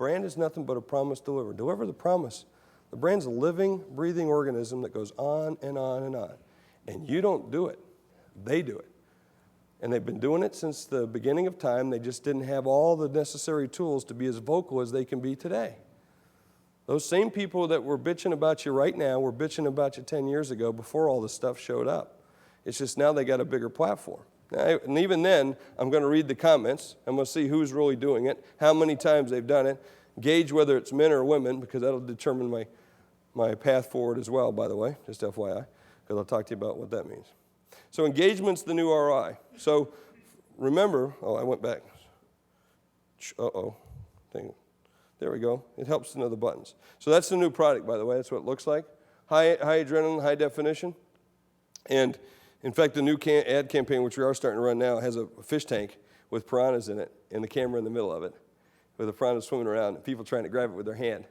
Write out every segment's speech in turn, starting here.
brand is nothing but a promise delivered. Deliver the promise. The brand's a living, breathing organism that goes on and on and on. And you don't do it. They do it. And they've been doing it since the beginning of time. They just didn't have all the necessary tools to be as vocal as they can be today. Those same people that were bitching about you right now were bitching about you 10 years ago before all this stuff showed up. It's just now they got a bigger platform. And even then, I'm going to read the comments. I'm going to see who's really doing it, how many times they've done it, gauge whether it's men or women, because that'll determine my path forward as well, by the way, just FYI, because I'll talk to you about what that means. So engagement's the new ROI. So remember, I went back. There we go. It helps to know the buttons. So that's the new product, by the way. That's what it looks like. High adrenaline, high definition. And in fact, the new ad campaign, which we are starting to run now, has a fish tank with piranhas in it and the camera in the middle of it with the piranhas swimming around and people trying to grab it with their hand.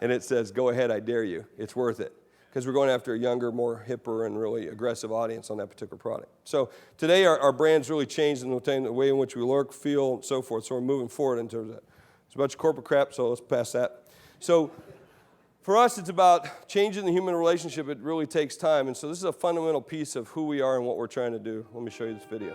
And it says, "Go ahead, I dare you. It's worth it." Because we're going after a younger, more hipper, and really aggressive audience on that particular product. So today our brand's really changed in the way in which we look, feel, and so forth. So we're moving forward in terms of that. It's a bunch of corporate crap, so let's pass that. So for us, it's about changing the human relationship. It really takes time. And so this is a fundamental piece of who we are and what we're trying to do. Let me show you this video.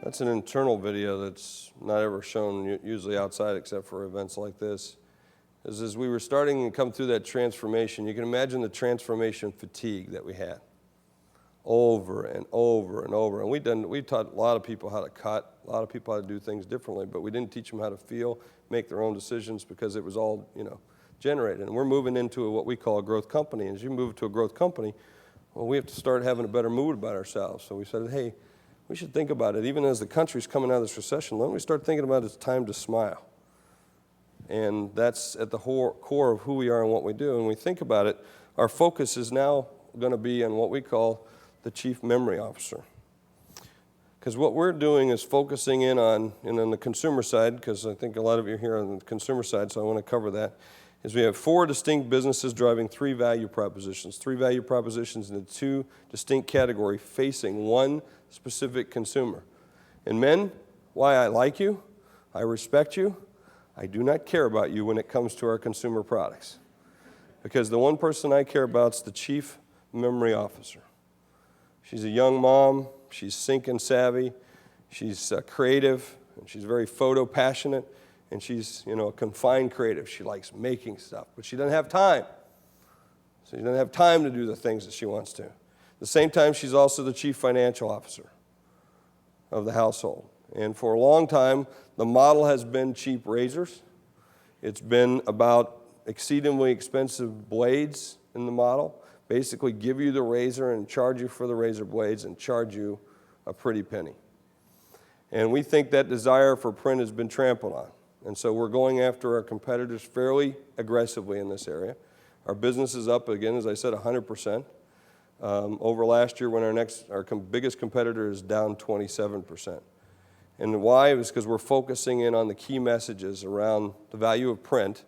That's an internal video that's not ever shown usually outside except for events like this. As we were starting to come through that transformation, you can imagine the transformation fatigue that we had over and over and over. And we taught a lot of people how to cut, a lot of people how to do things differently, but we didn't teach them how to feel, make their own decisions because it was all, generated. And we're moving into what we call a growth company. And as you move to a growth company, well, we have to start having a better mood about ourselves. So we said, hey, we should think about it. Even as the country's coming out of this recession, let me start thinking about it's time to smile. And that's at the core of who we are and what we do. And when we think about it, our focus is now going to be on what we call the Chief Memory Officer. Because what we're doing is focusing in on, and on the consumer side, because I think a lot of you are here on the consumer side, so I want to cover that, is we have 4 distinct businesses driving 3 value propositions. 3 value propositions in 2 distinct categories facing one specific consumer. And men, why I like you, I respect you, I do not care about you when it comes to our consumer products. Because the one person I care about is the Chief Memory Officer. She's a young mom, she's sync and savvy, she's creative, and she's very photo passionate, and she's, a confined creative. She likes making stuff, but she doesn't have time. So she doesn't have time to do the things that she wants to. At the same time, she's also the Chief Financial Officer of the household. And for a long time, the model has been cheap razors. It's been about exceedingly expensive blades in the model. Basically give you the razor and charge you for the razor blades and charge you a pretty penny. And we think that desire for print has been trampled on. And so we're going after our competitors fairly aggressively in this area. Our business is up again, as I said, 100%. Over last year when our biggest competitor is down 27%. And why? It was because we're focusing in on the key messages around the value of print,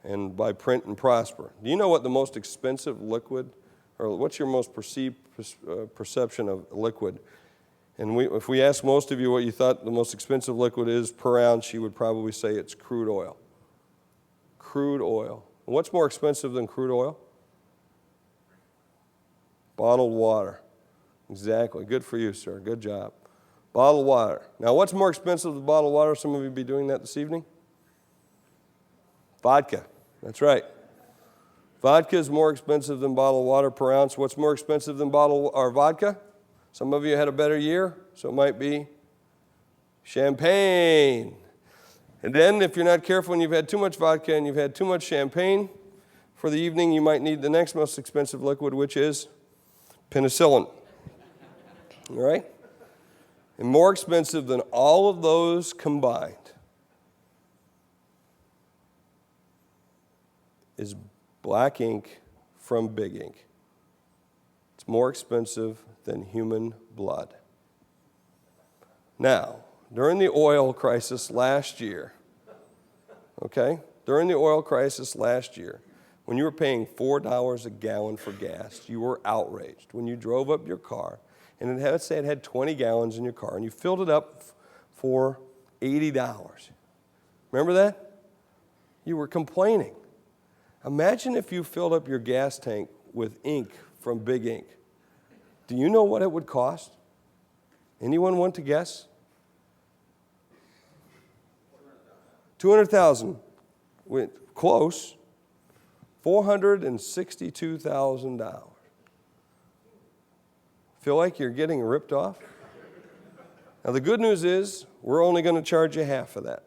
and by print and prosper. Do you know what the most expensive liquid, or what's your most perceived perception of liquid? And if we ask most of you what you thought the most expensive liquid is per ounce, you would probably say it's crude oil. Crude oil. And what's more expensive than crude oil? Bottled water. Exactly. Good for you, sir. Good job. Bottled water. Now, what's more expensive than bottled water? Some of you be doing that this evening? Vodka. That's right. Vodka is more expensive than bottled water per ounce. What's more expensive than vodka? Some of you had a better year, so it might be champagne. And then if you're not careful and you've had too much vodka and you've had too much champagne for the evening, you might need the next most expensive liquid, which is penicillin. All right? And more expensive than all of those combined is black ink from Big Ink. It's more expensive than human blood. Now, during the oil crisis last year, when you were paying $4 a gallon for gas, you were outraged. When you drove up your car, and let's say it had 20 gallons in your car, and you filled it up for $80. Remember that? You were complaining. Imagine if you filled up your gas tank with ink from Big Ink. Do you know what it would cost? Anyone want to guess? $200,000. Went close. $462,000. Feel like you're getting ripped off? Now the good news is we're only going to charge you half of that.